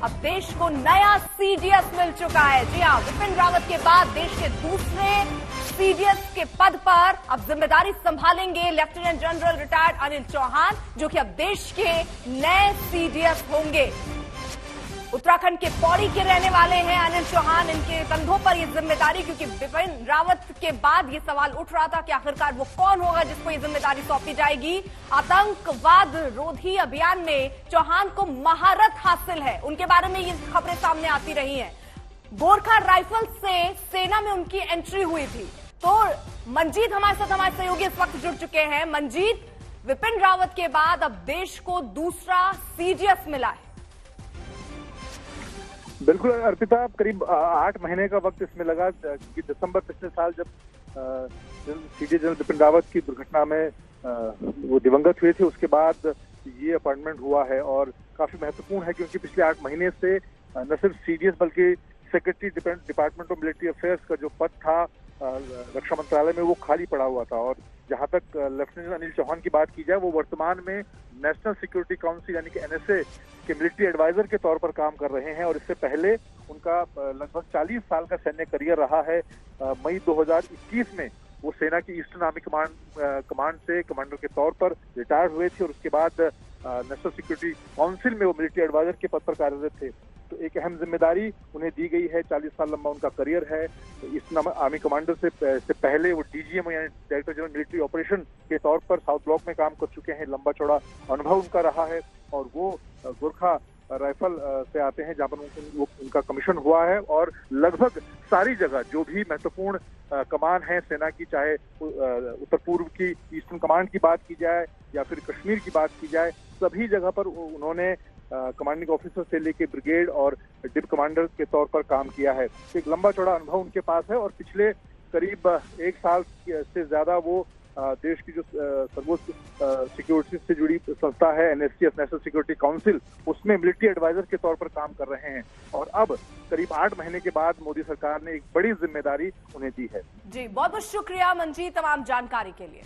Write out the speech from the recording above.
अब देश को नया सीडीएस मिल चुका है। जी हां, विपिन रावत के बाद देश के दूसरे सीडीएस के पद पर अब जिम्मेदारी संभालेंगे lieutenant general retired Anil Chauhan, जो कि अब देश के नए सीडीएस होंगे। उत्तराखंड के पौड़ी के रहने वाले हैं अनिल चौहान, इनके कंधों पर ये जिम्मेदारी, क्योंकि विपिन रावत के बाद ये सवाल उठ रहा था कि आखिरकार वो कौन होगा जिसको ये जिम्मेदारी सौंपी जाएगी। आतंकवाद रोधी अभियान में चौहान को महारत हासिल है, उनके बारे में ये खबरें सामने आती रही हैं। गोरखा राइफल से सेना में उनकी एंट्री हुई थी। तो मंजीत हमारे साथ, हमारे सहयोगी इस वक्त जुड़ चुके हैं। मंजीत, विपिन रावत के बाद अब देश को दूसरा सीडीएस मिला है। बिल्कुल अर्पिता, करीब 8 महीने का वक्त इसमें लगा कि दिसंबर पिछले साल जब सीडीएस जनरल विपिन रावत की दुर्घटना में वो दिवंगत हुए थे, उसके बाद ये अपॉइंटमेंट हुआ है और काफी महत्वपूर्ण है, क्योंकि पिछले 8 महीने से न सिर्फ सीडीएस बल्कि secretary department of military affairs का जो पद था रक्षा मंत्रालय में, वो खाली पड़ा हुआ था। और जहां तक लेफ्टिनेंट अनिल चौहान की बात की जाए, वो वर्तमान में नेशनल सिक्योरिटी काउंसिल यानी कि एनएसए के मिलिट्री एडवाइजर के तौर पर काम कर रहे हैं। और इससे पहले उनका लगभग 40 साल का सैन्य करियर रहा है। मई 2021 में वो सेना की ईस्टर्न आर्मी कमांड से कमांडर के तौर पर रिटायर हुए थे और उसके बाद नेशनल सिक्योरिटी काउंसिल में वो मिलिट्री एडवाइजर के पद पर कार्यरत थे। तो एक अहम जिम्मेदारी उन्हें दी गई है। 40 साल लंबा उनका करियर है। ईस्टर्न आर्मी कमांडर से पहले वो डीजीएम यानी डायरेक्टर जनरल मिलिट्री ऑपरेशन के तौर पर साउथ ब्लॉक में काम कर चुके हैं। लंबा चौड़ा अनुभव उनका रहा है और वो गोरखा राइफल से आते हैं, जहां पर उनका कमीशन हुआ है। और लगभग सारी जगह जो भी महत्वपूर्ण कमान है सेना की, चाहे उत्तर पूर्व की ईस्टर्न कमांड की बात की जाए या फिर कश्मीर की बात की जाए, सभी जगह पर उन्होंने कमांडिंग ऑफिसर से लेके ब्रिगेड और डिप कमांडर के तौर पर काम किया है। एक लंबा चौड़ा अनुभव उनके पास है और पिछले करीब 1 साल से ज्यादा वो देश की जो सर्वोच्च सिक्योरिटी से जुड़ी संस्था है एनएससी, नेशनल सिक्योरिटी काउंसिल, उसमें मिलिट्री एडवाइजर के तौर पर काम कर रहे हैं। और अब करीब 8 महीने के बाद मोदी सरकार ने एक बड़ी जिम्मेदारी उन्हें दी है। जी, बहुत बहुत शुक्रिया मंजीत तमाम जानकारी के लिए।